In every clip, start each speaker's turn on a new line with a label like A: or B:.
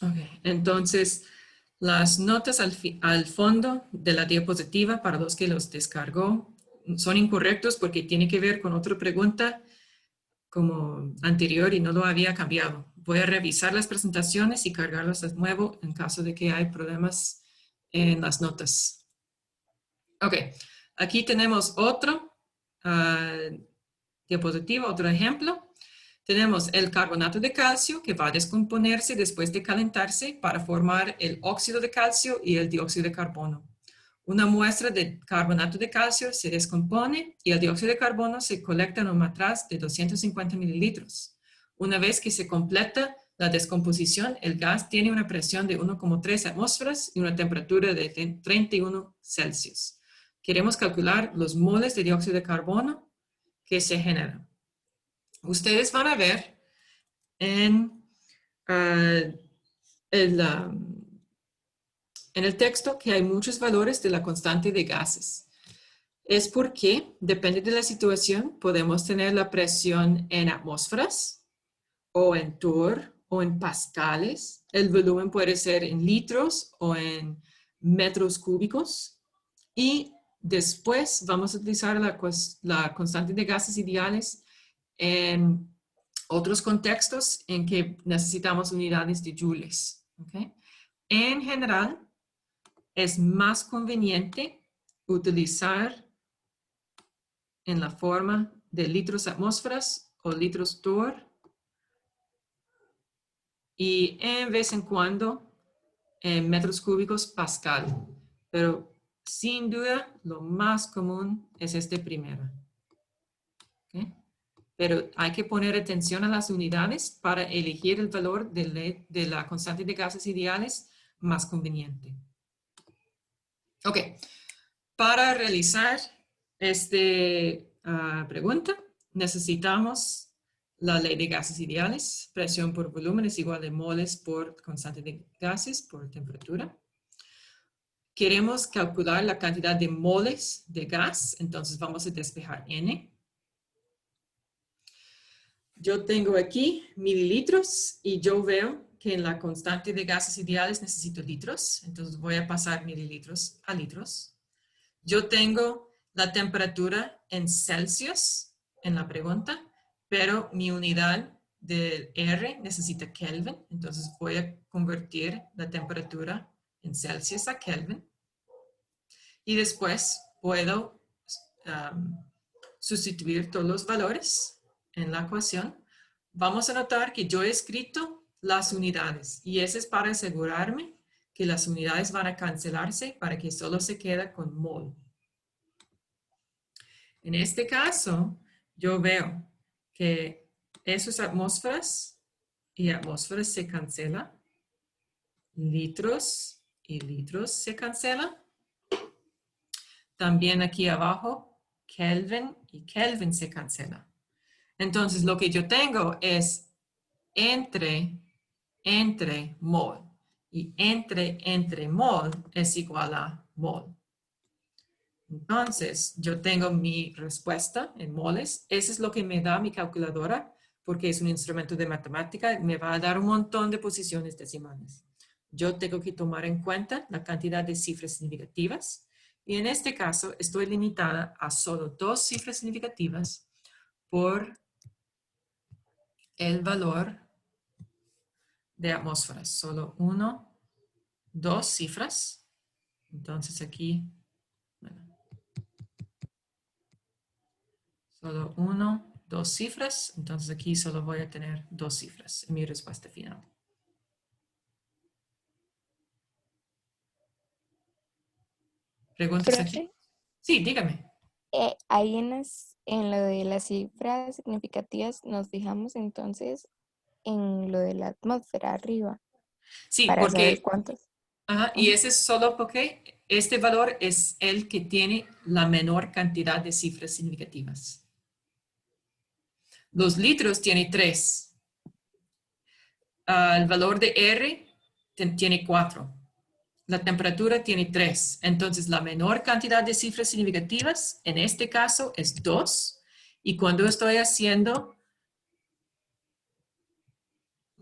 A: Ok, entonces las notas al fondo de la diapositiva, para los que los descargó, son incorrectos porque tiene que ver con otra pregunta como anterior y no lo había cambiado. Voy a revisar las presentaciones y cargarlas de nuevo en caso de que hay problemas en las notas. Ok, aquí tenemos otro diapositiva, otro ejemplo. Tenemos el carbonato de calcio que va a descomponerse después de calentarse para formar el óxido de calcio y el dióxido de carbono. Una muestra de carbonato de calcio se descompone y el dióxido de carbono se colecta en un matraz de 250 mililitros. Una vez que se completa la descomposición, el gas tiene una presión de 1,3 atmósferas y una temperatura de 31 Celsius. Queremos calcular los moles de dióxido de carbono que se generan. Ustedes van a ver en, uh, el, en el texto que hay muchos valores de la constante de gases. Es porque, depende de la situación, podemos tener la presión en atmósferas, o en torr, o en pascales. El volumen puede ser en litros o en metros cúbicos. Y después vamos a utilizar la constante de gases ideales en otros contextos en que necesitamos unidades de joules. ¿Okay? En general, es más conveniente utilizar en la forma de litros atmósferas o litros torr y en vez en cuando en metros cúbicos pascal. Pero sin duda lo más común es este primero. ¿Okay? Pero hay que poner atención a las unidades para elegir el valor de la constante de gases ideales más conveniente. Ok, para realizar esta pregunta necesitamos la ley de gases ideales. Presión por volumen es igual a moles por constante de gases por temperatura. Queremos calcular la cantidad de moles de gas, entonces vamos a despejar N. Yo tengo aquí mililitros y yo veo que en la constante de gases ideales necesito litros, entonces voy a pasar mililitros a litros. Yo tengo la temperatura en Celsius en la pregunta, pero mi unidad de R necesita Kelvin, entonces voy a convertir la temperatura en Celsius a Kelvin. Y después puedo sustituir todos los valores en la ecuación. Vamos a notar que yo he escrito las unidades y eso es para asegurarme que las unidades van a cancelarse para que solo se quede con mol. En este caso, yo veo que esas atmósferas y atmósferas se cancelan, litros y litros se cancelan. También aquí abajo, Kelvin y Kelvin se cancela. Entonces, lo que yo tengo es entre mol. Y entre mol es igual a mol. Entonces, yo tengo mi respuesta en moles. Eso es lo que me da mi calculadora, porque es un instrumento de matemática. Me va a dar un montón de posiciones decimales. Yo tengo que tomar en cuenta la cantidad de cifras significativas. Y en este caso, estoy limitada a solo 2 cifras significativas por el valor de atmósferas. Solo 1, 2 cifras. Entonces aquí, bueno, solo 1, 2 cifras. Entonces aquí solo voy a tener 2 cifras en mi respuesta final. ¿Preguntas aquí?
B: Profe,
A: Sí, dígame.
B: ahí en lo de las cifras significativas nos fijamos entonces en lo de la atmósfera arriba
A: Sí,
B: para saber
A: porque,
B: cuántos.
A: y
B: Ujú.
A: ese es solo porque este valor es el que tiene la menor cantidad de cifras significativas. Los litros tiene 3. El valor de R tiene 4. La temperatura tiene 3. Entonces, la menor cantidad de cifras significativas, en este caso, es 2. Y cuando estoy haciendo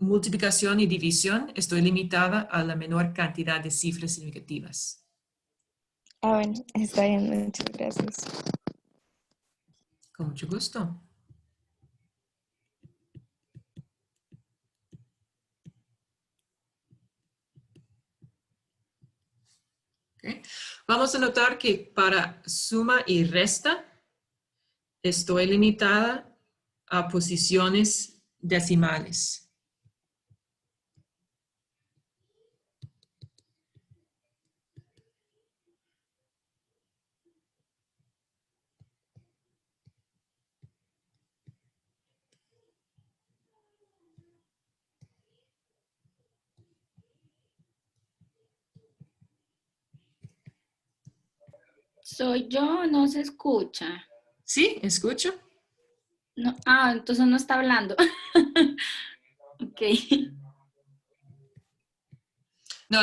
A: multiplicación y división, estoy limitada a la menor cantidad de cifras significativas.
B: Ah, bueno, está bien, muchas gracias.
A: Con mucho gusto. Okay. Vamos a notar que para suma y resta estoy limitada a posiciones decimales.
C: Soy yo, no se escucha.
A: ¿Sí? ¿Escucho?
C: No, entonces no está hablando. Ok.
A: No,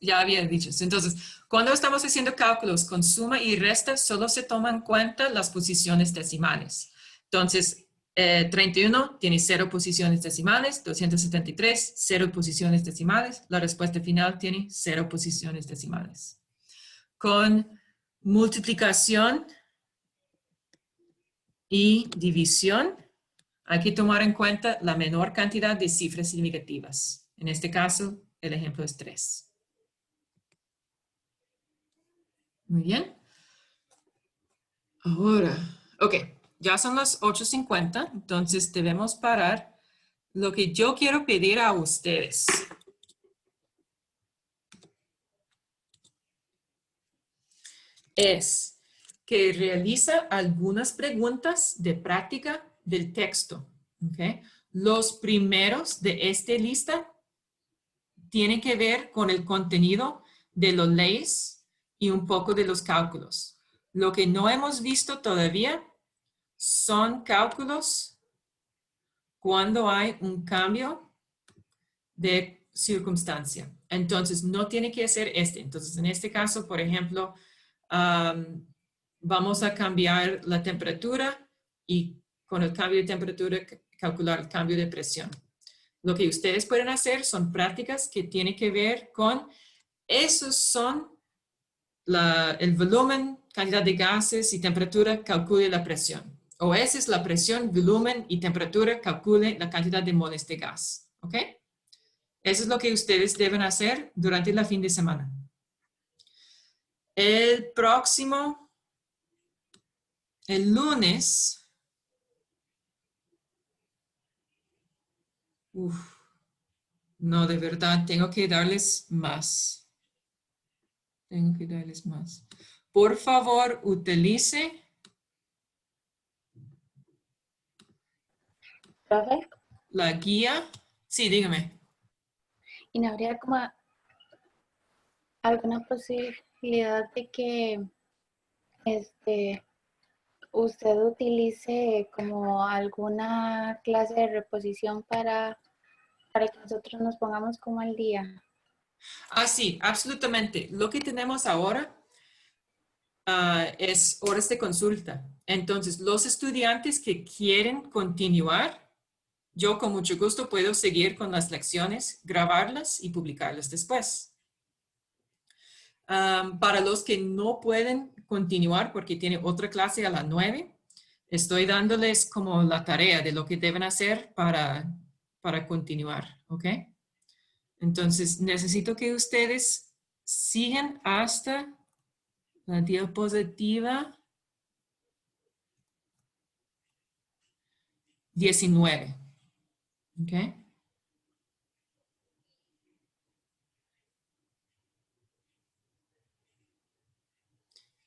A: ya había dicho. Entonces, cuando estamos haciendo cálculos con suma y resta, solo se toman en cuenta las posiciones decimales. Entonces, 31 tiene 0 posiciones decimales, 273, 0 posiciones decimales. La respuesta final tiene 0 posiciones decimales. Con multiplicación y división, hay que tomar en cuenta la menor cantidad de cifras significativas. En este caso, el ejemplo es 3. Muy bien. Ahora, ok, ya son las 8:50, entonces debemos parar. Lo que yo quiero pedir a ustedes es que realiza algunas preguntas de práctica del texto. ¿Okay? Los primeros de esta lista tienen que ver con el contenido de las leyes y un poco de los cálculos. Lo que no hemos visto todavía son cálculos cuando hay un cambio de circunstancia. Entonces, no tiene que ser este. Entonces, en este caso, por ejemplo, vamos a cambiar la temperatura y con el cambio de temperatura calcular el cambio de presión. Lo que ustedes pueden hacer son prácticas que tienen que ver con, esos son el volumen, cantidad de gases y temperatura, calcule la presión. O esa es la presión, volumen y temperatura, calcule la cantidad de moles de gas. ¿Ok? Eso es lo que ustedes deben hacer durante el fin de semana. El próximo, el lunes, no, de verdad, tengo que darles más. Tengo que darles más. Por favor, utilice
C: ¿Profe?
A: la guía. Sí, dígame.
C: ¿Y no habría como alguna posibilidad de que usted utilice como alguna clase de reposición para que nosotros nos pongamos como al día?
A: Sí, absolutamente. Lo que tenemos ahora es horas de consulta. Entonces, los estudiantes que quieren continuar, yo con mucho gusto puedo seguir con las lecciones, grabarlas y publicarlas después. Para los que no pueden continuar porque tienen otra clase a las 9, estoy dándoles como la tarea de lo que deben hacer para continuar, ¿ok? Entonces, necesito que ustedes sigan hasta la diapositiva 19, ¿ok?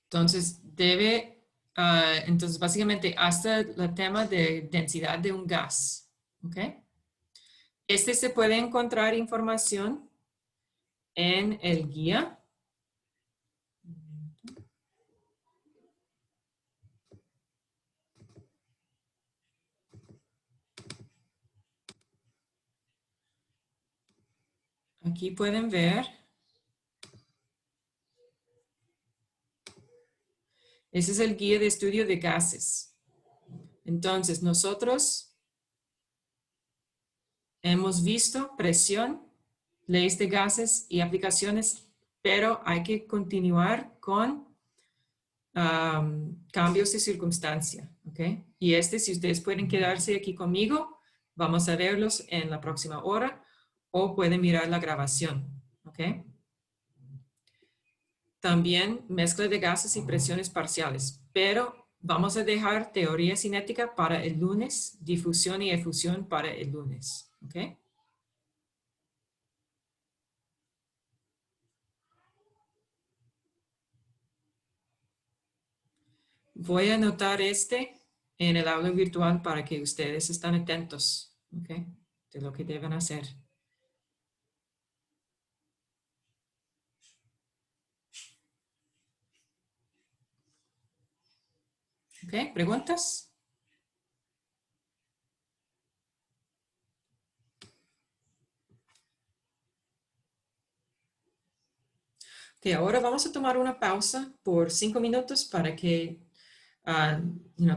A: Entonces, entonces básicamente hasta el tema de densidad de un gas, ¿ok? Se puede encontrar información en el guía. Aquí pueden ver. Ese es el guía de estudio de gases. Entonces, nosotros hemos visto presión, leyes de gases y aplicaciones, pero hay que continuar con cambios de circunstancia, ¿ok? Y si ustedes pueden quedarse aquí conmigo, vamos a verlos en la próxima hora o pueden mirar la grabación, ¿ok? También mezcla de gases y presiones parciales, pero vamos a dejar teoría cinética para el lunes, difusión y efusión para el lunes, ¿ok? Voy a anotar en el aula virtual para que ustedes estén atentos, ¿ok? De lo que deben hacer. ¿Ok? ¿Preguntas? Ok, ahora vamos a tomar una pausa por 5 minutos para que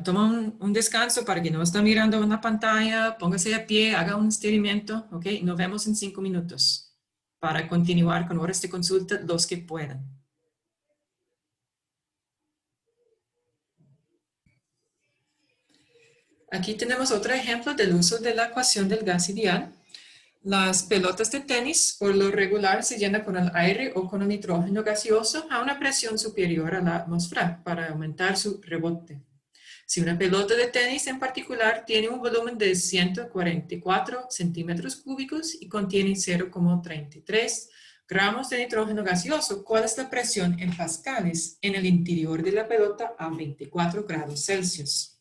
A: tomen un descanso para que no estén mirando una pantalla, póngase de pie, haga un estiramiento, ok, nos vemos en 5 minutos para continuar con horas de consulta los que puedan. Aquí tenemos otro ejemplo del uso de la ecuación del gas ideal. Las pelotas de tenis por lo regular se llenan con el aire o con el nitrógeno gaseoso a una presión superior a la atmósfera para aumentar su rebote. Si una pelota de tenis en particular tiene un volumen de 144 centímetros cúbicos y contiene 0,33 gramos de nitrógeno gaseoso, ¿cuál es la presión en pascales en el interior de la pelota a 24 grados Celsius?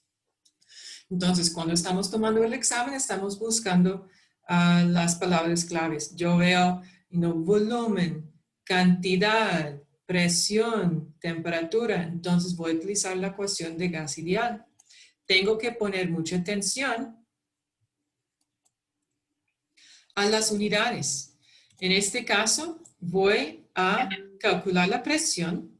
A: Entonces, cuando estamos tomando el examen, estamos buscando las palabras claves. Yo veo volumen, cantidad, presión, temperatura. Entonces, voy a utilizar la ecuación de gas ideal. Tengo que poner mucha atención a las unidades. En este caso, voy a calcular la presión.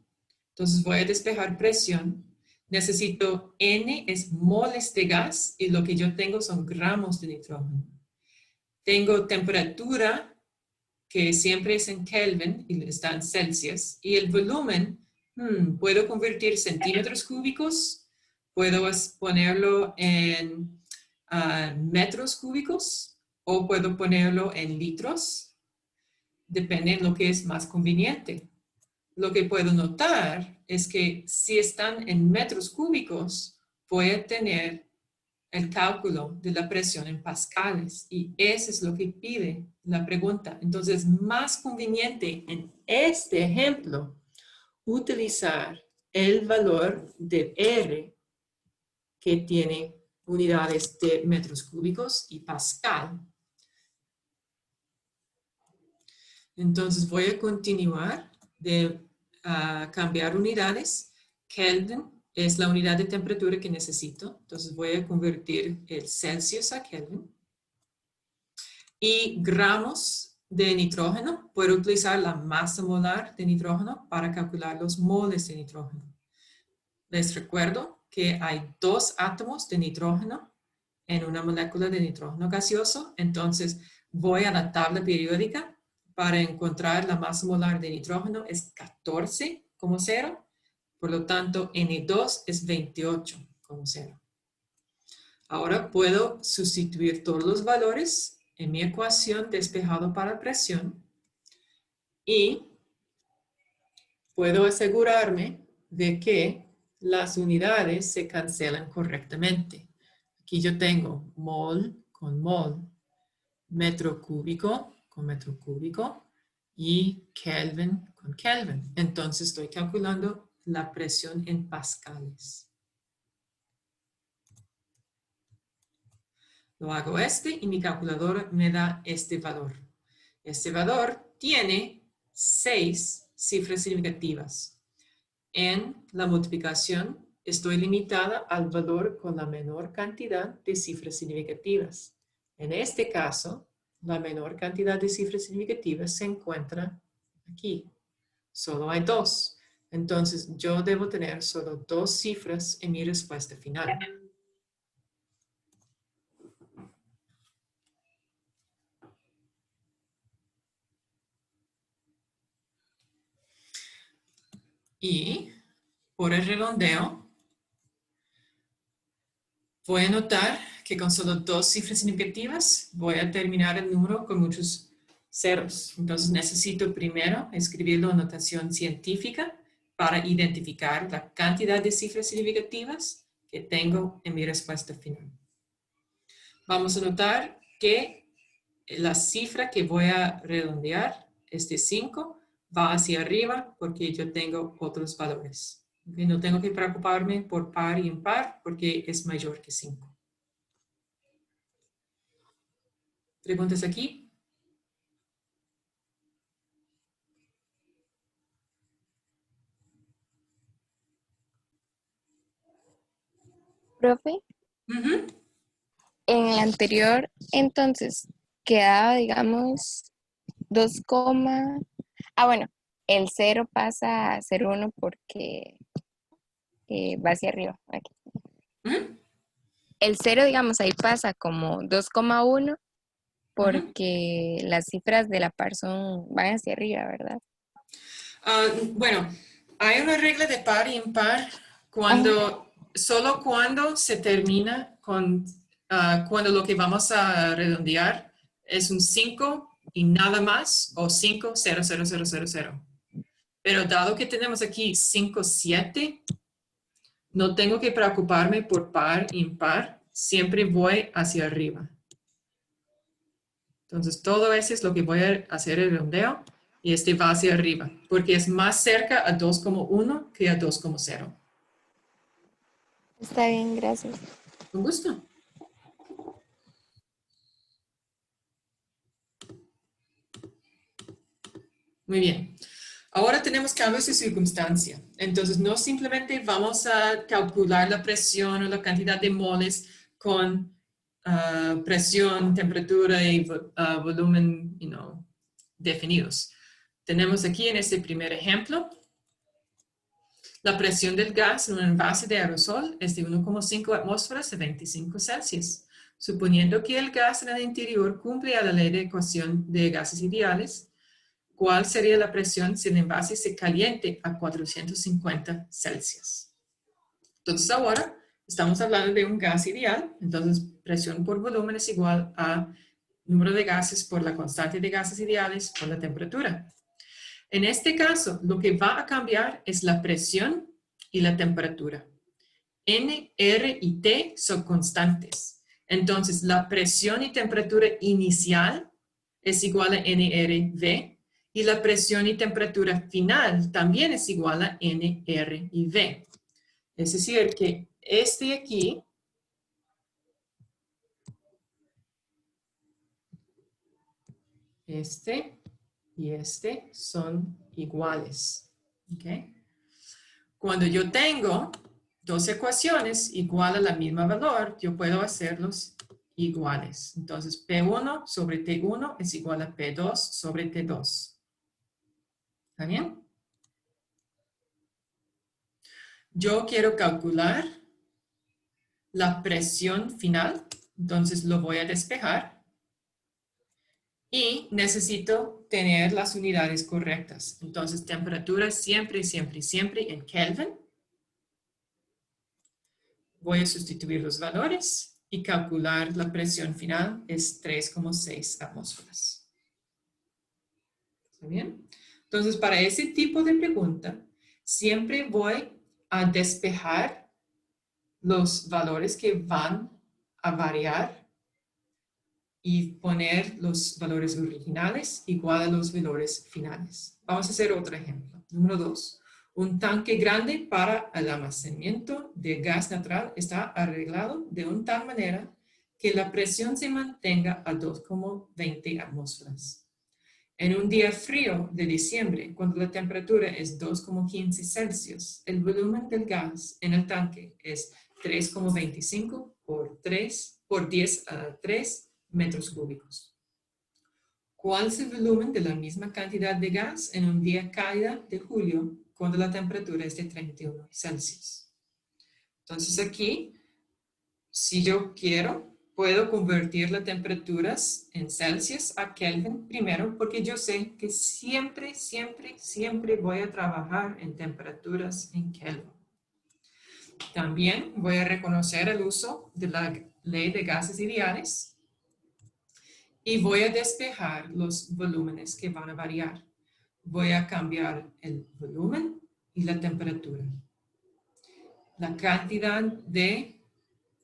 A: Entonces, voy a despejar presión. Necesito N es moles de gas y lo que yo tengo son gramos de nitrógeno. Tengo temperatura, que siempre es en Kelvin y está en Celsius. Y el volumen, puedo convertir centímetros cúbicos, puedo ponerlo en metros cúbicos o puedo ponerlo en litros. Depende de lo que es más conveniente. Lo que puedo notar es que si están en metros cúbicos, voy a tener el cálculo de la presión en pascales y eso es lo que pide la pregunta. Entonces, más conveniente en este ejemplo utilizar el valor de R que tiene unidades de metros cúbicos y pascal. Entonces, voy a continuar de cambiar unidades. Kelvin es la unidad de temperatura que necesito. Entonces voy a convertir el Celsius a Kelvin. Y gramos de nitrógeno, puedo utilizar la masa molar de nitrógeno para calcular los moles de nitrógeno. Les recuerdo que hay 2 átomos de nitrógeno en una molécula de nitrógeno gaseoso. Entonces voy a la tabla periódica para encontrar la masa molar de nitrógeno es 14,0. Por lo tanto, N2 es 28,0. Ahora puedo sustituir todos los valores en mi ecuación despejado para presión y puedo asegurarme de que las unidades se cancelan correctamente. Aquí yo tengo mol con mol, metro cúbico con metro cúbico y Kelvin con Kelvin. Entonces estoy calculando la presión en pascales. Lo hago y mi calculadora me da este valor. Este valor tiene 6 cifras significativas. En la multiplicación estoy limitada al valor con la menor cantidad de cifras significativas. En este caso, la menor cantidad de cifras significativas se encuentra aquí. Solo hay 2. Entonces, yo debo tener solo 2 cifras en mi respuesta final. Y por el redondeo, voy a notar que con solo 2 cifras significativas voy a terminar el número con muchos ceros. Entonces necesito primero escribirlo en notación científica para identificar la cantidad de cifras significativas que tengo en mi respuesta final. Vamos a notar que la cifra que voy a redondear, este 5, va hacia arriba porque yo tengo otros valores. ¿Okay? No tengo que preocuparme por par y impar porque es mayor que 5. ¿Preguntas aquí?
B: Profe, en el anterior, entonces, quedaba, digamos, 2, bueno, el 0 pasa a ser 1 porque va hacia arriba. Aquí. El 0, digamos, ahí pasa como 2,1 porque las cifras de la par van hacia arriba, ¿verdad?
A: Bueno, hay una regla de par y impar solo cuando se termina con, cuando lo que vamos a redondear es un 5 y nada más, o 5, 0, 0, 0, 0, 0. Pero dado que tenemos aquí 5, 7, no tengo que preocuparme por par, impar, siempre voy hacia arriba. Entonces, todo eso es lo que voy a hacer el redondeo y este va hacia arriba, porque es más cerca a 2,1 que a 2,0.
B: Está bien, gracias.
A: Con gusto. Muy bien. Ahora tenemos cambios de circunstancia. Entonces, no simplemente vamos a calcular la presión o la cantidad de moles con presión, temperatura y volumen definidos. Tenemos aquí en este primer ejemplo, la presión del gas en un envase de aerosol es de 1,5 atmósferas a 25 Celsius. Suponiendo que el gas en el interior cumple a la ley de ecuación de gases ideales, ¿cuál sería la presión si el envase se caliente a 450 Celsius? Entonces ahora estamos hablando de un gas ideal, entonces presión por volumen es igual a número de gases por la constante de gases ideales por la temperatura. En este caso, lo que va a cambiar es la presión y la temperatura. N, R y T son constantes. Entonces, la presión y temperatura inicial es igual a NRV y la presión y temperatura final también es igual a NR y V. Es decir, que este aquí y este son iguales. ¿Okay? Cuando yo tengo dos ecuaciones igual a la misma valor, yo puedo hacerlos iguales. Entonces, P1 sobre T1 es igual a P2 sobre T2. ¿Está bien? Yo quiero calcular la presión final, entonces lo voy a despejar. Y necesito tener las unidades correctas. Entonces, temperatura siempre, siempre, siempre en Kelvin. Voy a sustituir los valores y calcular la presión final es 3,6 atmósferas. ¿Está bien? Entonces, para ese tipo de pregunta, siempre voy a despejar los valores que van a variar y poner los valores originales igual a los valores finales. Vamos a hacer otro ejemplo. Número 2. Un tanque grande para el almacenamiento de gas natural está arreglado de una tal manera que la presión se mantenga a 2,20 atmósferas. En un día frío de diciembre, cuando la temperatura es 2,15 Celsius, el volumen del gas en el tanque es 3,25 por 10 a 3 metros cúbicos. ¿Cuál es el volumen de la misma cantidad de gas en un día cálido de julio cuando la temperatura es de 31 Celsius? Entonces aquí, si yo quiero, puedo convertir las temperaturas en Celsius a Kelvin primero, porque yo sé que siempre, siempre, siempre voy a trabajar en temperaturas en Kelvin. También voy a reconocer el uso de la ley de gases ideales y voy a despejar los volúmenes que van a variar. Voy a cambiar el volumen y la temperatura. La cantidad de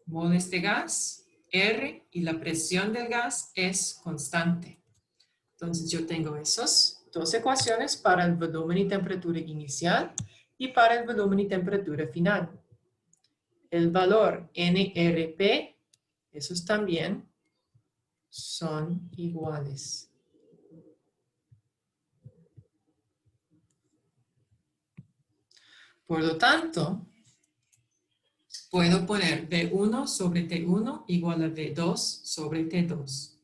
A: moles de gas, R, y la presión del gas es constante. Entonces yo tengo esas dos ecuaciones para el volumen y temperatura inicial y para el volumen y temperatura final. El valor NRP, esos también son iguales. Por lo tanto, puedo poner V1 sobre T1 igual a V2 sobre T2.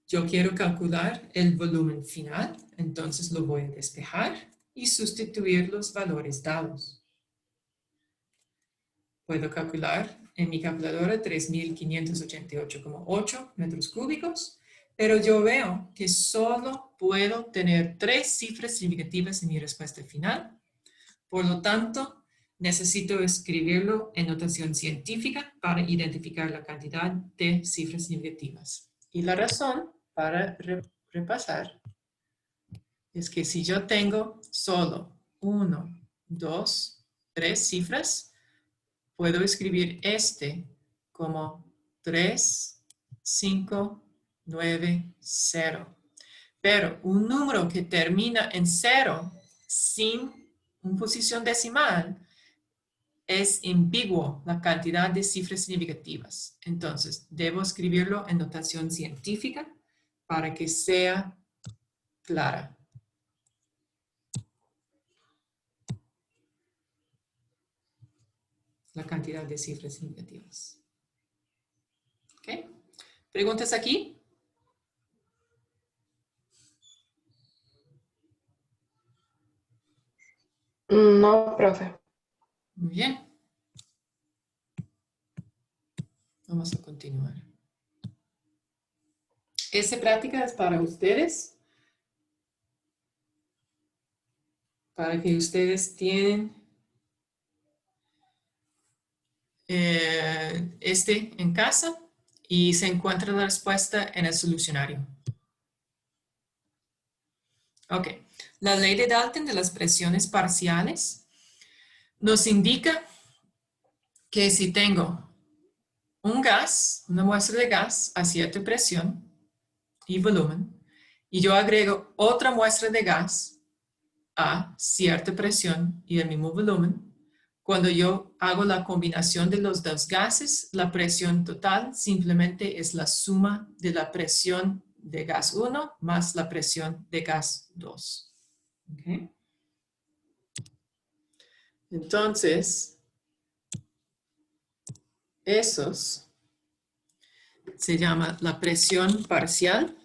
A: Yo quiero calcular el volumen final, entonces lo voy a despejar y sustituir los valores dados. Puedo calcular en mi calculadora 3.588,8 metros cúbicos, pero yo veo que solo puedo tener 3 cifras significativas en mi respuesta final. Por lo tanto, necesito escribirlo en notación científica para identificar la cantidad de cifras significativas. Y la razón para repasar es que si yo tengo solo 1, 2, 3 cifras, puedo escribir este como 3, 5, 9, 0. Pero un número que termina en 0 sin una posición decimal es ambiguo la cantidad de cifras significativas. Entonces, debo escribirlo en notación científica para que sea clara. La cantidad de cifras significativas. ¿Ok? ¿Preguntas aquí?
D: No, profe.
A: Muy bien. Vamos a continuar. Esta práctica es para ustedes. Para que ustedes tienen en casa y se encuentra la respuesta en el solucionario. Ok. La ley de Dalton de las presiones parciales nos indica que si tengo un gas, una muestra de gas a cierta presión y volumen, y yo agrego otra muestra de gas a cierta presión y el mismo volumen, cuando yo hago la combinación de los dos gases, la presión total simplemente es la suma de la presión de gas 1 más la presión de gas 2. ¿Okay? Entonces, esos se llama la presión parcial.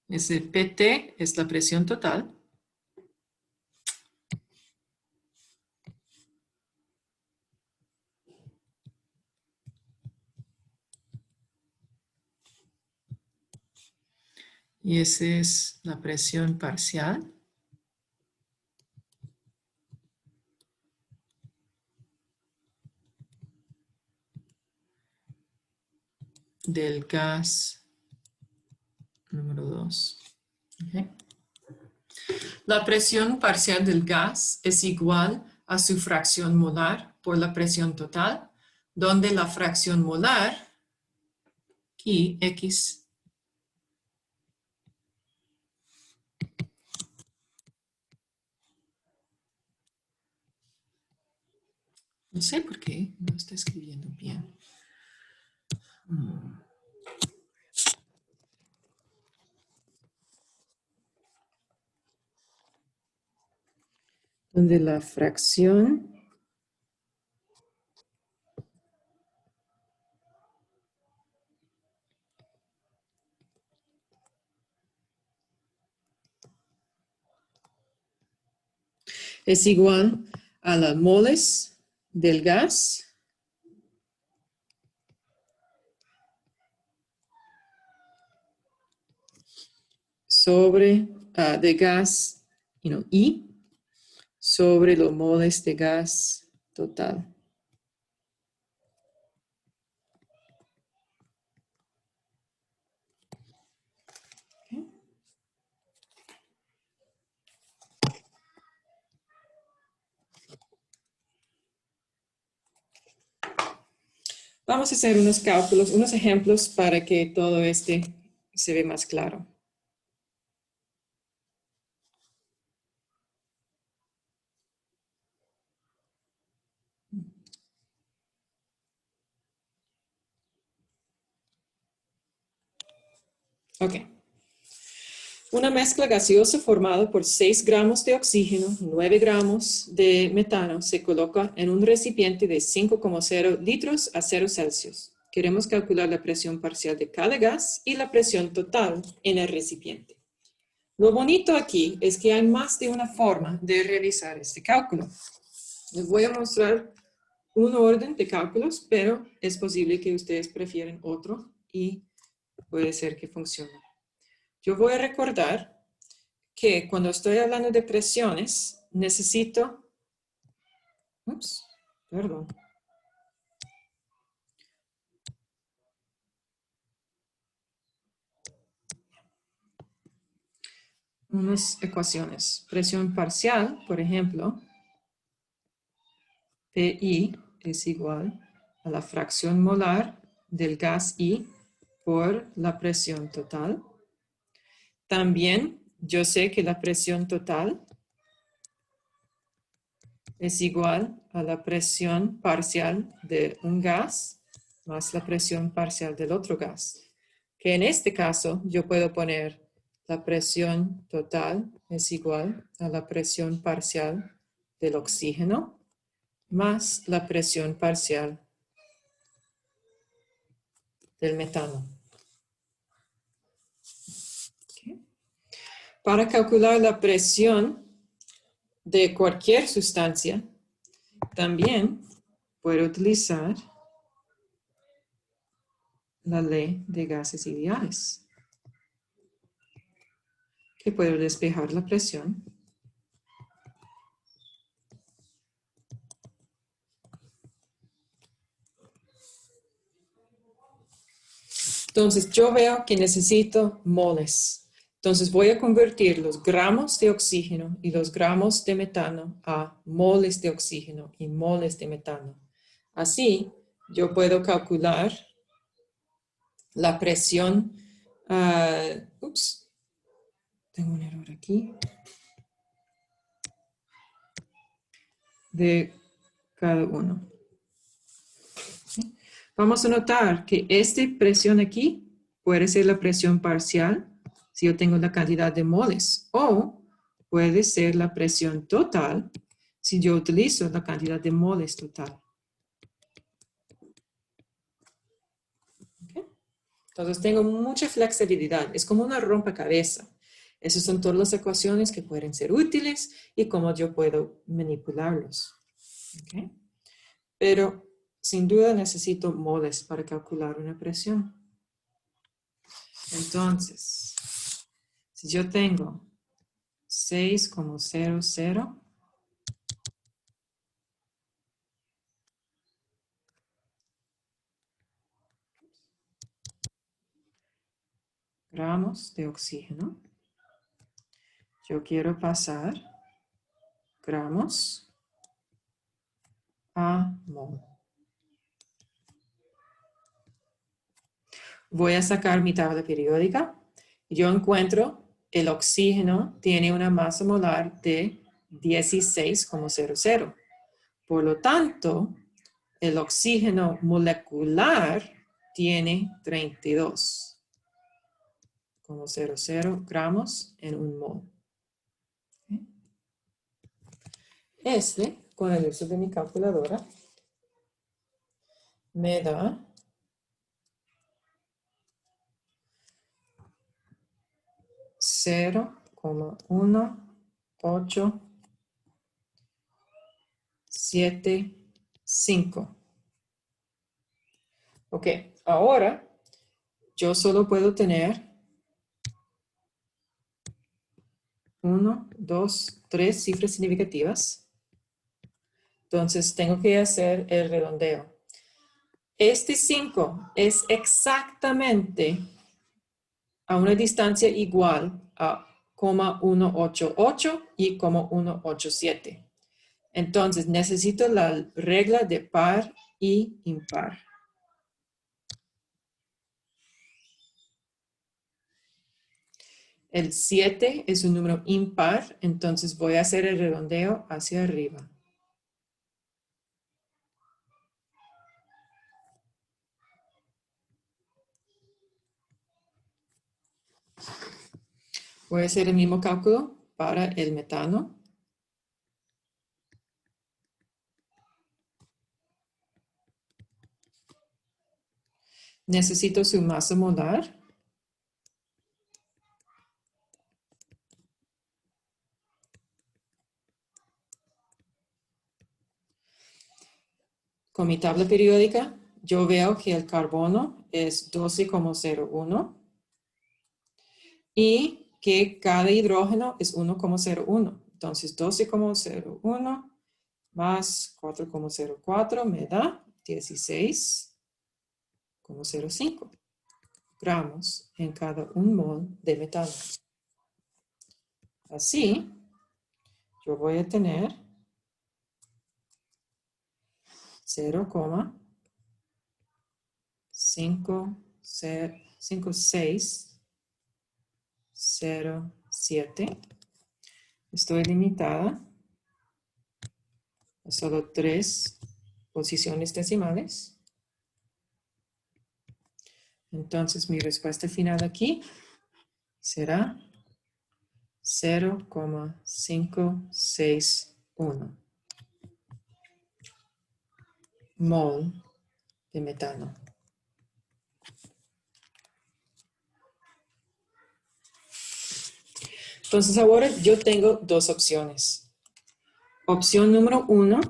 A: Ese PT es la presión total. Y esa es la presión parcial. Del gas número 2. Okay. La presión parcial del gas es igual a su fracción molar por la presión total, donde la fracción molar, aquí, X, no sé por qué no está escribiendo bien. Donde la fracción es igual a las moles del gas sobre de gas, I, sobre los moles de gas total. Okay. Vamos a hacer unos cálculos, unos ejemplos para que todo se vea más claro. Ok. Una mezcla gaseosa formada por 6 gramos de oxígeno, 9 gramos de metano se coloca en un recipiente de 5,0 litros a 0 Celsius. Queremos calcular la presión parcial de cada gas y la presión total en el recipiente. Lo bonito aquí es que hay más de una forma de realizar este cálculo. Les voy a mostrar un orden de cálculos, pero es posible que ustedes prefieren otro y puede ser que funcione. Yo voy a recordar que cuando estoy hablando de presiones, necesito, unas ecuaciones. Presión parcial, por ejemplo, PI es igual a la fracción molar del gas I por la presión total. También yo sé que la presión total es igual a la presión parcial de un gas más la presión parcial del otro gas. Que en este caso yo puedo poner la presión total es igual a la presión parcial del oxígeno más la presión parcial del metano. Okay. Para calcular la presión de cualquier sustancia, también puedo utilizar la ley de gases ideales, que puedo despejar la presión. Entonces, yo veo que necesito moles. Entonces, voy a convertir los gramos de oxígeno y los gramos de metano a moles de oxígeno y moles de metano. Así, yo puedo calcular la presión. Tengo un error aquí. De cada uno. Vamos a notar que esta presión aquí puede ser la presión parcial si yo tengo la cantidad de moles, o puede ser la presión total si yo utilizo la cantidad de moles total. ¿Okay? Entonces tengo mucha flexibilidad, es como una rompecabezas. Esas son todas las ecuaciones que pueden ser útiles y cómo yo puedo manipularlos. ¿Okay? Pero sin duda necesito moles para calcular una presión. Entonces, si yo tengo 6,00 gramos de oxígeno, yo quiero pasar gramos a mol. Voy a sacar mi tabla periódica y yo encuentro el oxígeno tiene una masa molar de 16,00. Por lo tanto, el oxígeno molecular tiene 32,00 gramos en un mol. Con el uso de mi calculadora, me da 0,1875. Ok, ahora yo solo puedo tener 1, 2, 3 cifras significativas. Entonces tengo que hacer el redondeo. Este 5 es exactamente a una distancia igual a 0,188 y 0,187. Entonces necesito la regla de par y impar. El 7 es un número impar, entonces voy a hacer el redondeo hacia arriba. Voy a hacer el mismo cálculo para el metano. Necesito su masa molar. Con mi tabla periódica, yo veo que el carbono es 12,01 y que cada hidrógeno es 1,01. Entonces, 12,01 más 4,04 me da 16,05 gramos en cada 1 mol de metano. Así, yo voy a tener 0,5607. Estoy limitada a solo 3 posiciones decimales. Entonces mi respuesta final aquí será 0,561 mol de metano. Entonces ahora yo tengo dos opciones. Opción número 1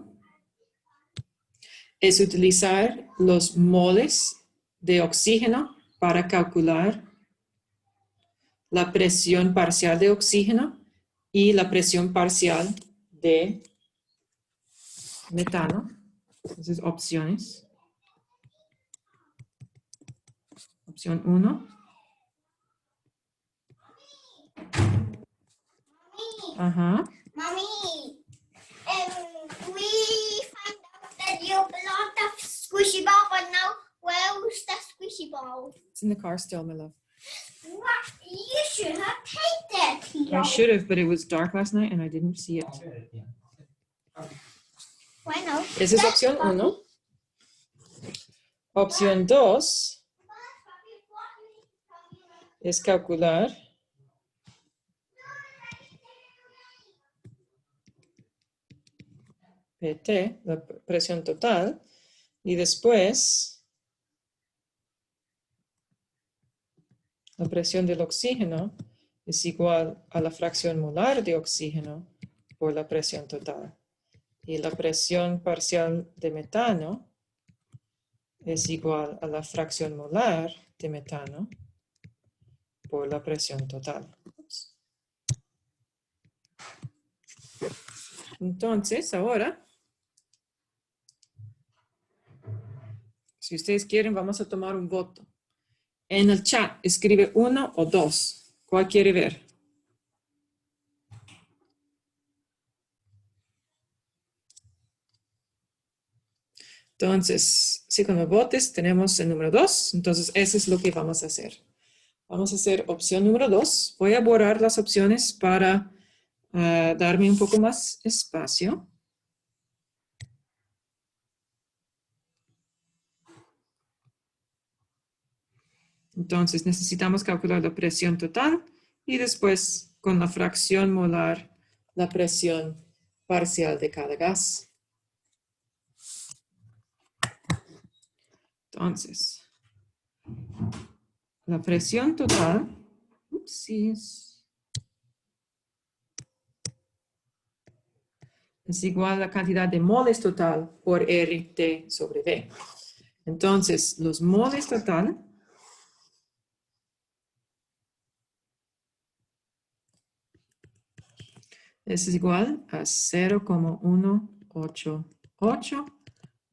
A: es utilizar los moles de oxígeno para calcular la presión parcial de oxígeno y la presión parcial de metano. Entonces, opciones. Opción 1. Ajá.
E: Mommy, we find out that you have a lot of squishy ball, but now where's the squishy ball?
A: It's in the car still, my love.
E: What? You should have taken that here.
A: I should have, but it was dark last night and I didn't see it.
E: Bueno.
A: Esa es opción 1. Opción 2 es calcular PT, la presión total, y después la presión del oxígeno es igual a la fracción molar de oxígeno por la presión total. Y la presión parcial de metano es igual a la fracción molar de metano por la presión total. Entonces, ahora, si ustedes quieren, vamos a tomar un voto. En el chat, escribe 1 o 2. ¿Cuál quiere ver? Entonces, si cuando votes tenemos el número 2, entonces eso es lo que vamos a hacer. Vamos a hacer opción número 2. Voy a borrar las opciones para darme un poco más espacio. Entonces necesitamos calcular la presión total y después con la fracción molar la presión parcial de cada gas. Entonces, la presión total, es igual a la cantidad de moles total por RT sobre V. Entonces, los moles total es igual a 0,188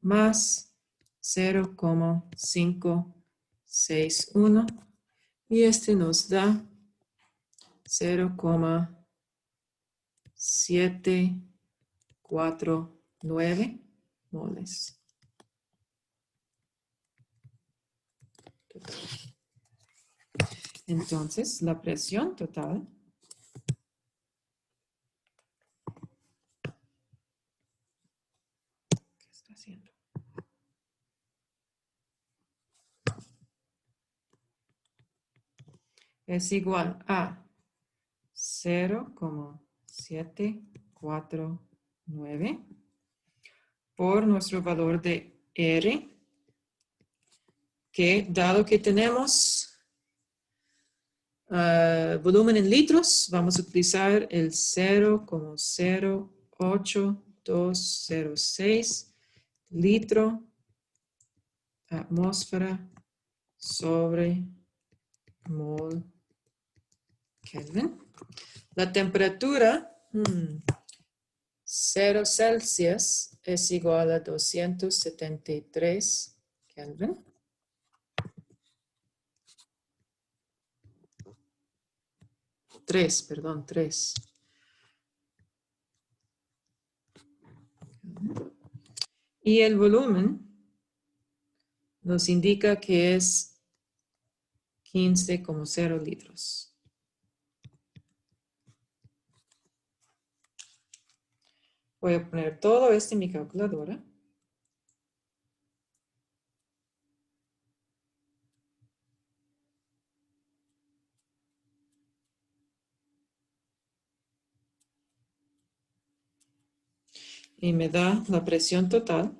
A: más 0,561 y este nos da 0,749 moles. Entonces, la presión total ¿qué está haciendo? Es igual a 0,749 por nuestro valor de R, que dado que tenemos volumen en litros, vamos a utilizar el 0,08206 litro atmósfera sobre mol Kelvin. La temperatura 0 Celsius es igual a 273 Kelvin. Tres. Y el volumen nos indica que es 15,0 litros. Voy a poner todo esto en mi calculadora. Y me da la presión total.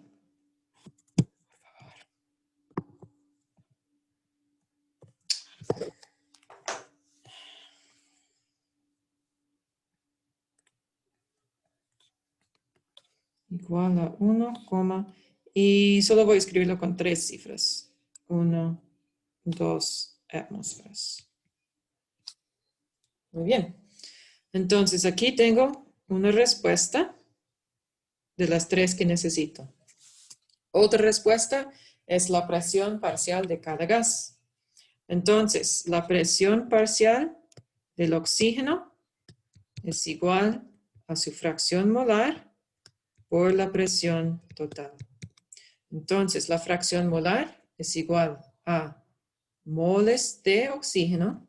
A: Igual a 1, y solo voy a escribirlo con 3 cifras. 1, 2 atmósferas. Muy bien. Entonces aquí tengo una respuesta de las 3 que necesito. Otra respuesta es la presión parcial de cada gas. Entonces, la presión parcial del oxígeno es igual a su fracción molar por la presión total. Entonces, la fracción molar es igual a moles de oxígeno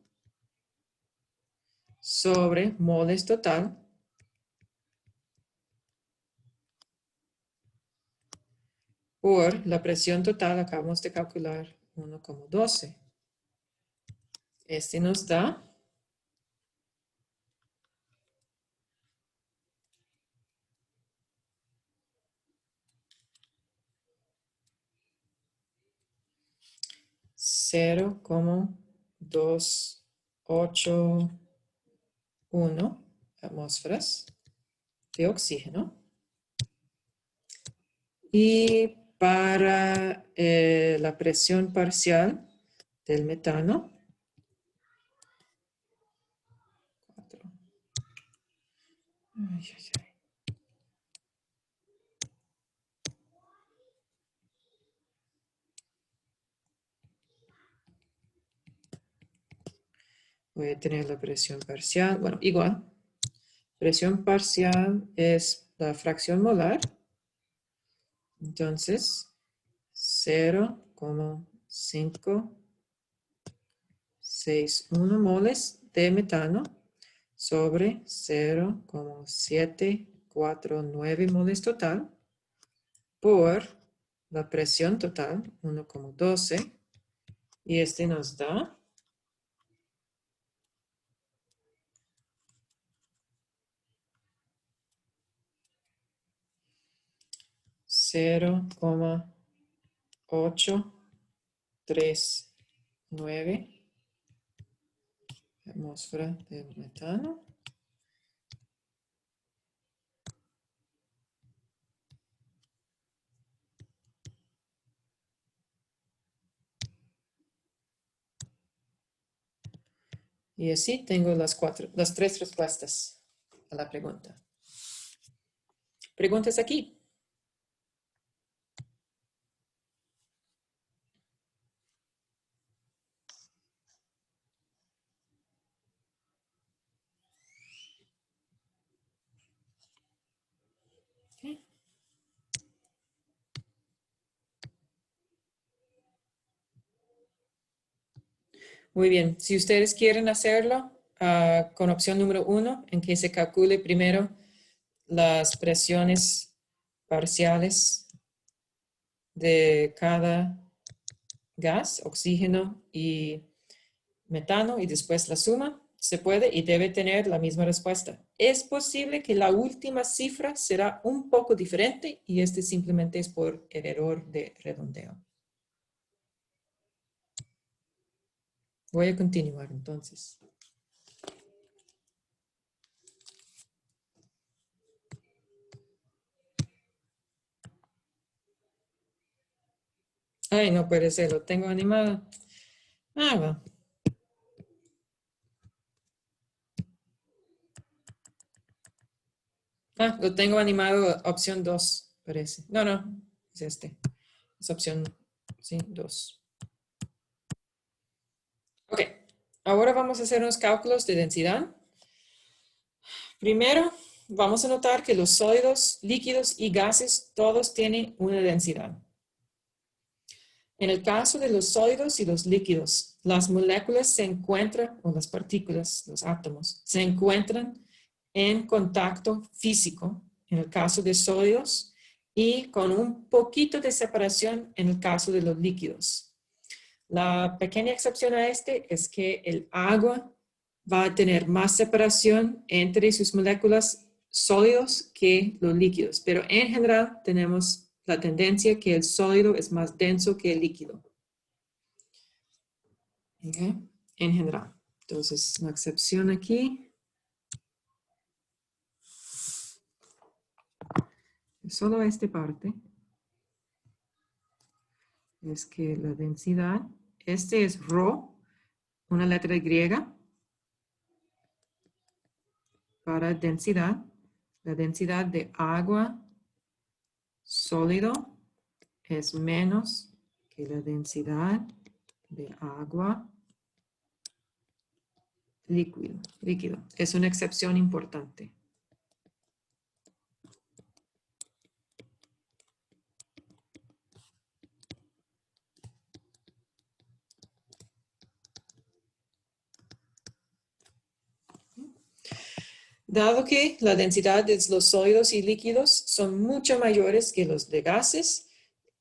A: sobre moles total por la presión total, acabamos de calcular 1,12. Este nos da 0,281 atmósferas de oxígeno. Y para la presión parcial del metano, 4. Voy a tener la presión parcial, bueno, igual. Presión parcial es la fracción molar. Entonces, 0,561 moles de metano sobre 0,749 moles total por la presión total, 1,12, y este nos da 0,839 atmósfera de metano. Y así tengo las 3 respuestas. a la pregunta. Preguntas aquí. Okay. Muy bien, si ustedes quieren hacerlo con opción número 1, en que se calcule primero las presiones parciales de cada gas, oxígeno y metano, y después la suma, se puede y debe tener la misma respuesta. Es posible que la última cifra será un poco diferente y este simplemente es por el error de redondeo. Voy a continuar entonces. Ay, no puede ser, lo tengo animado. Ah, bueno. Ah, lo tengo animado, opción 2, parece. No, es este. Es opción, sí, 2. Ok, ahora vamos a hacer unos cálculos de densidad. Primero, vamos a notar que los sólidos, líquidos y gases, todos tienen una densidad. En el caso de los sólidos y los líquidos, las moléculas se encuentran, o las partículas, los átomos, se encuentran en contacto físico, en el caso de sólidos, y con un poquito de separación en el caso de los líquidos. La pequeña excepción a este es que el agua va a tener más separación entre sus moléculas sólidos que los líquidos, pero en general tenemos la tendencia que el sólido es más denso que el líquido. ¿Okay? En general. Entonces, una excepción aquí. Solo esta parte. Es que la densidad, este es Rho, una letra griega. Para densidad, la densidad de agua sólido es menos que la densidad de agua líquido. Es una excepción importante. Dado que la densidad de los sólidos y líquidos son mucho mayores que los de gases,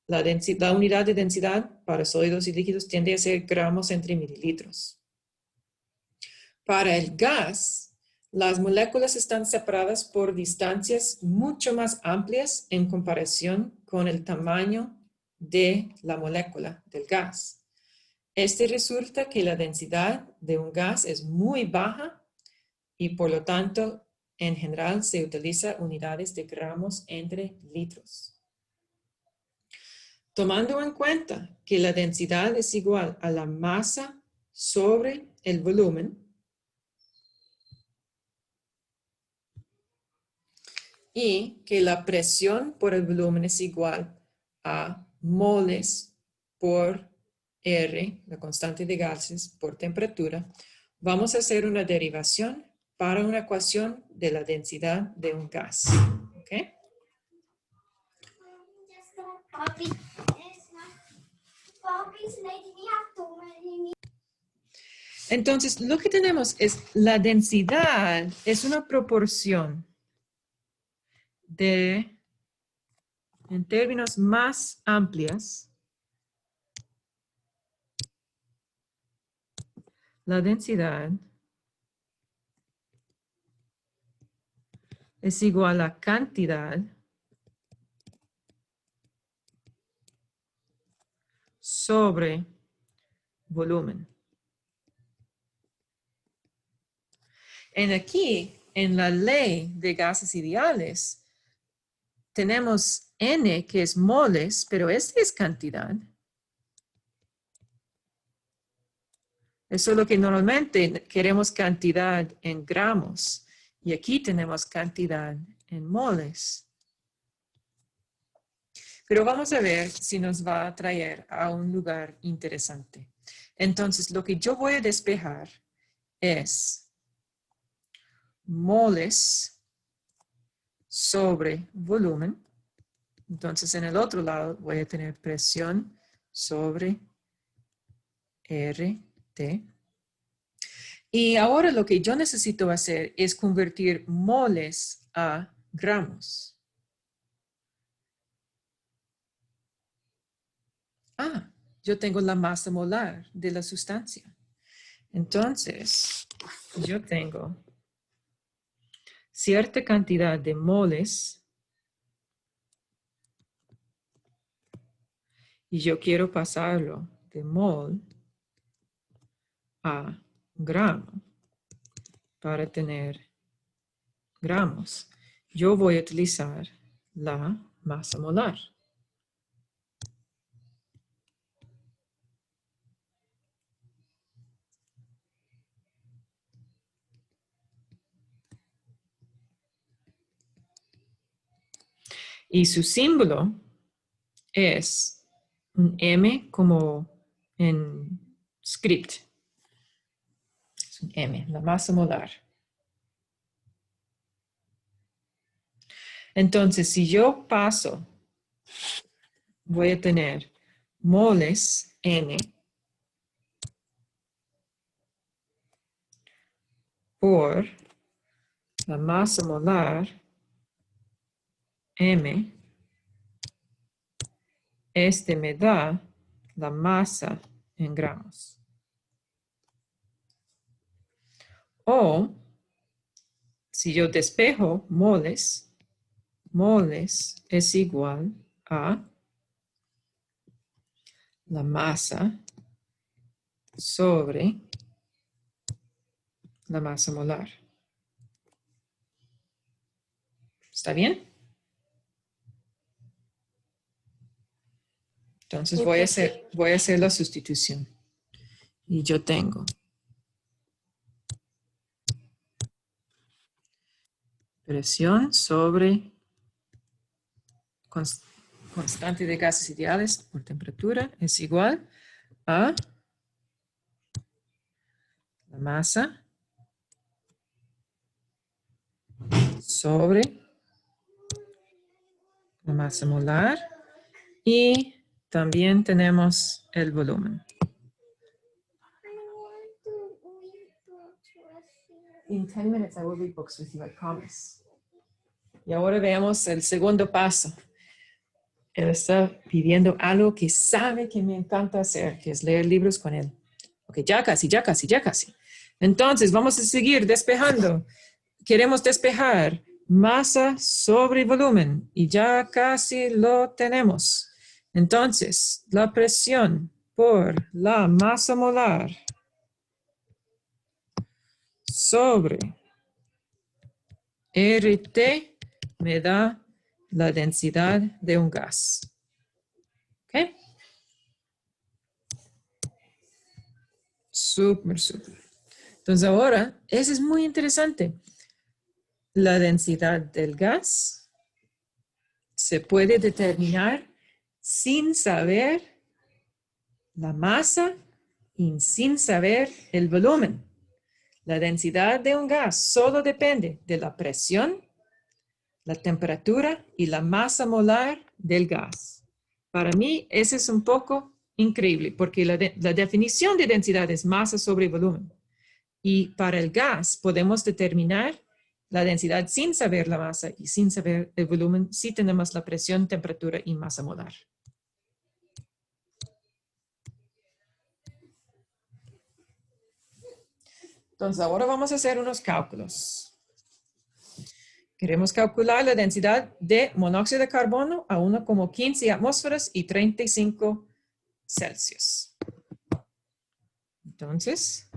A: la unidad de densidad para sólidos y líquidos tiende a ser gramos entre mililitros. Para el gas, las moléculas están separadas por distancias mucho más amplias en comparación con el tamaño de la molécula del gas. Este resulta que la densidad de un gas es muy baja y por lo tanto, en general, se utiliza unidades de gramos entre litros. Tomando en cuenta que la densidad es igual a la masa sobre el volumen, y que la presión por el volumen es igual a moles por R, la constante de gases, por temperatura, vamos a hacer una derivación para una ecuación de la densidad de un gas. ¿Ok? Entonces, lo que tenemos es la densidad, es una proporción de, en términos más amplios, la densidad es igual a cantidad sobre volumen. En la ley de gases ideales, tenemos N que es moles, pero esta es cantidad. Es solo que normalmente queremos cantidad en gramos Y aquí tenemos cantidad en moles. Pero vamos a ver si nos va a traer a un lugar interesante. Entonces, lo que yo voy a despejar es moles sobre volumen. Entonces, en el otro lado voy a tener presión sobre RT. Y ahora lo que yo necesito hacer es convertir moles a gramos. Yo tengo la masa molar de la sustancia. Entonces, yo tengo cierta cantidad de moles y yo quiero pasarlo de mol a gramo para tener gramos. Yo voy a utilizar la masa molar. Y su símbolo es un M como en script. Es un M, la masa molar. Entonces, si yo paso, voy a tener moles N por la masa molar M. Este me da la masa en gramos. O, si yo despejo moles, moles es igual a la masa sobre la masa molar. ¿Está bien? Entonces voy a hacer la sustitución. Y yo tengo presión sobre constante de gases ideales por temperatura es igual a la masa sobre la masa molar y también tenemos el volumen. In 10 minutes I will read books with you, I promise. Y ahora veamos el segundo paso. Él está pidiendo algo que sabe que me encanta hacer, que es leer libros con él. Ok, ya casi. Entonces, vamos a seguir despejando. Queremos despejar masa sobre volumen y ya casi lo tenemos. Entonces, la presión por la masa molar sobre RT me da la densidad de un gas. ¿Ok? Súper. Entonces ahora, eso es muy interesante. La densidad del gas se puede determinar sin saber la masa y sin saber el volumen. La densidad de un gas solo depende de la presión, la temperatura y la masa molar del gas. Para mí, eso es un poco increíble porque la definición de densidad es masa sobre volumen. Y para el gas podemos determinar la densidad sin saber la masa y sin saber el volumen si tenemos la presión, temperatura y masa molar. Entonces ahora vamos a hacer unos cálculos. Queremos calcular la densidad de monóxido de carbono a 1,15 atmósferas y 35 Celsius. Entonces,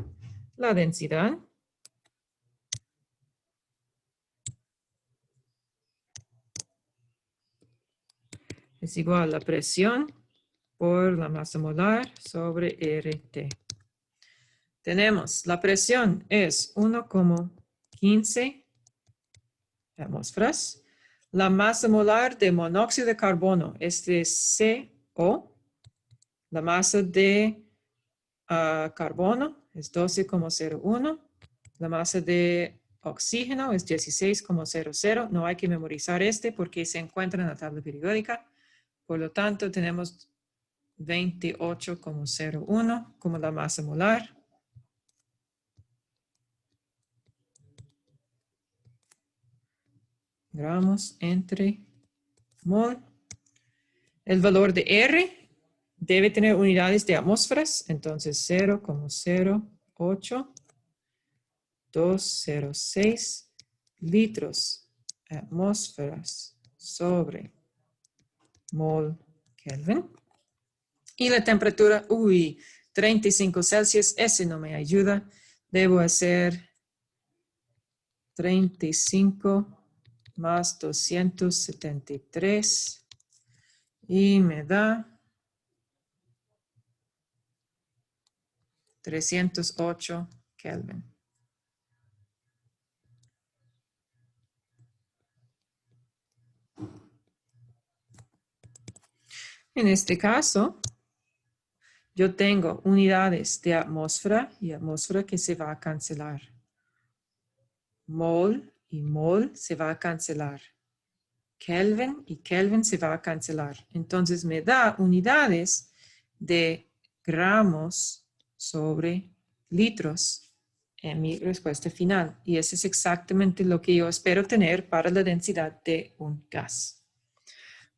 A: la densidad es igual a la presión por la masa molar sobre RT. Tenemos, la presión es 1,15 atmósferas. La masa molar de monóxido de carbono es de CO. La masa de carbono es 12,01. La masa de oxígeno es 16,00. No hay que memorizar porque se encuentra en la tabla periódica. Por lo tanto, tenemos 28,01 como la masa molar. Gramos entre mol. El valor de R debe tener unidades de atmósferas, entonces 0,08206 litros atmósferas sobre mol Kelvin. Y la temperatura, 35 Celsius, ese no me ayuda. Debo hacer 35 más 273 y me da 308 Kelvin. En este caso, yo tengo unidades de atmósfera y atmósfera que se va a cancelar. Mol y mol se va a cancelar. Kelvin y Kelvin se va a cancelar. Entonces me da unidades de gramos sobre litros en mi respuesta final. Y eso es exactamente lo que yo espero tener para la densidad de un gas.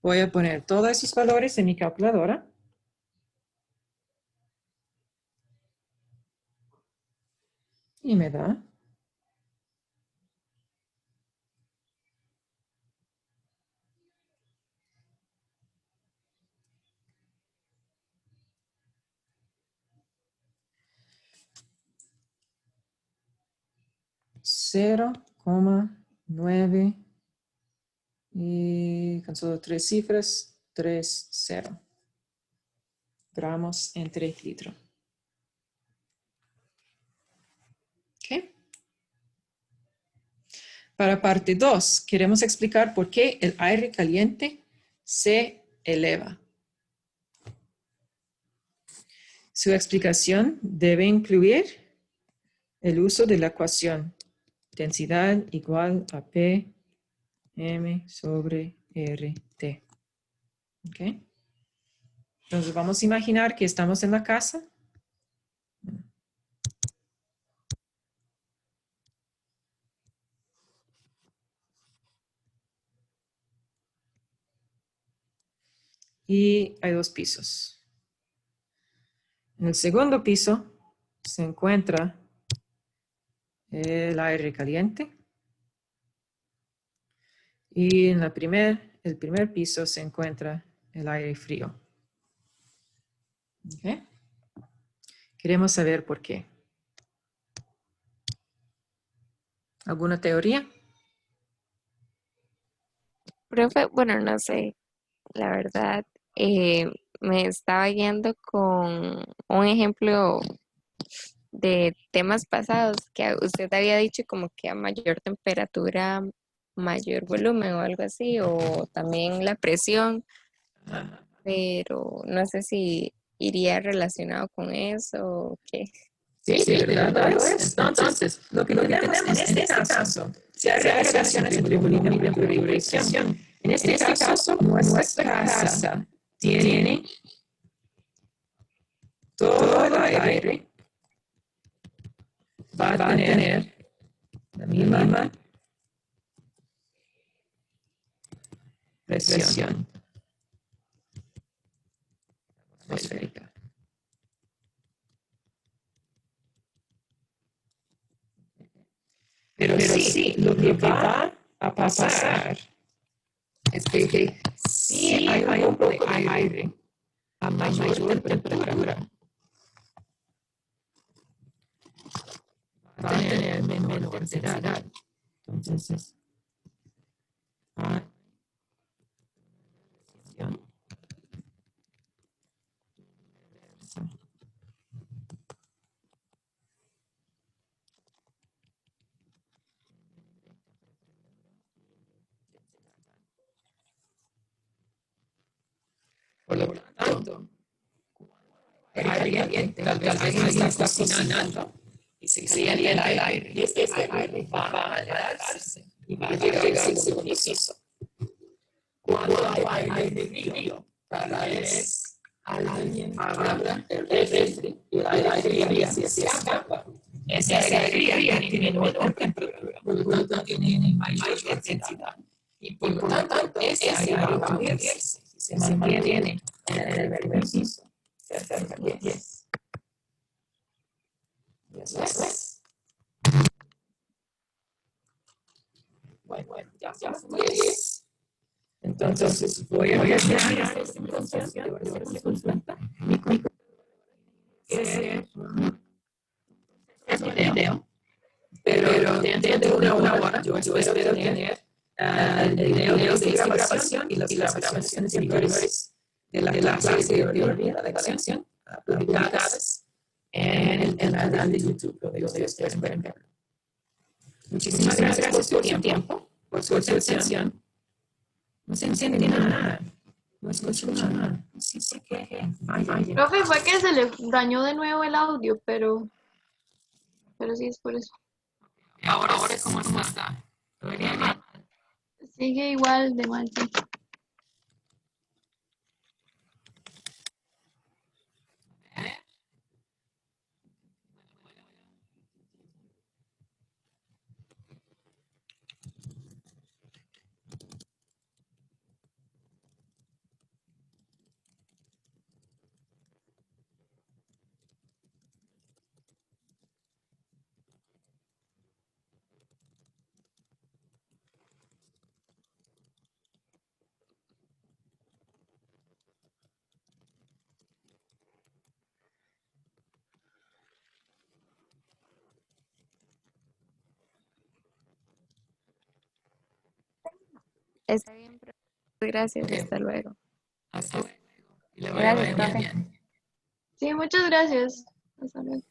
A: Voy a poner todos esos valores en mi calculadora. Y me da 0,9 y con solo 3 cifras, 30 gramos entre litro. ¿Ok? Para parte 2, queremos explicar por qué el aire caliente se eleva. Su explicación debe incluir el uso de la ecuación densidad igual a P M sobre RT. ¿Ok? Entonces vamos a imaginar que estamos en la casa. Y hay 2 pisos. En el segundo piso se encuentra el aire caliente. Y en el primer piso se encuentra el aire frío. ¿Okay? Queremos saber por qué. ¿Alguna teoría?
B: Profe, bueno, no sé, la verdad, me estaba guiando con un ejemplo de temas pasados que usted había dicho como que a mayor temperatura, mayor volumen o algo así, o también la presión, pero no sé si iría relacionado con eso o qué.
A: Sí, ¿verdad? Entonces, lo que tenemos en este caso, si hay relaciones entre volumen y temperatura y presión, en este caso, nuestra casa tiene todo el aire, va a tener la misma presión atmosférica. Pero sí, lo que va a pasar es que sí hay un poco de aire a mayor temperatura. Va a tener menor densidad. Entonces, hay presión inversa. Por lo tanto, hay alguien, tal vez alguien está cocinando y se calienta el aire. Y este aire va a elevarse y va a llegar al segundo piso. Cuando hay aire frío, tal vez alguien abra el refri y el aire frío se escapa. Ese aire frío tiene menor temperatura, por lo tanto tiene mayor densidad. Y por lo tanto, ese aire va a moverse si se mantiene en el primer piso, cerca de 10. Eso es. Bueno, ya fue 10. Entonces voy a hacer esta simulación, voy a hacer consulta. Es un video, pero dentro de una hora yo espero tener el video de esta grabación y las grabaciones anteriores de la clase de teoría de la lección publicadas en el canal de YouTube, donde ustedes pueden verlo. Muchísimas gracias por su tiempo, por su atención. No se entiende nada. No escucho nada. No sé qué.
F: Profe, fue que se le dañó de nuevo el audio, pero sí es por eso.
A: Ahora, ¿cómo está? ¿Todo bien?
F: Sigue igual de mal, sí.
B: Está bien, profe. Gracias, hasta luego.
A: Hasta luego. Y le vaya
C: Gracias, profe.
A: bien.
F: Sí, muchas gracias. Hasta luego.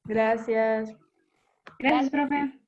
G: Gracias.
C: Gracias, profe.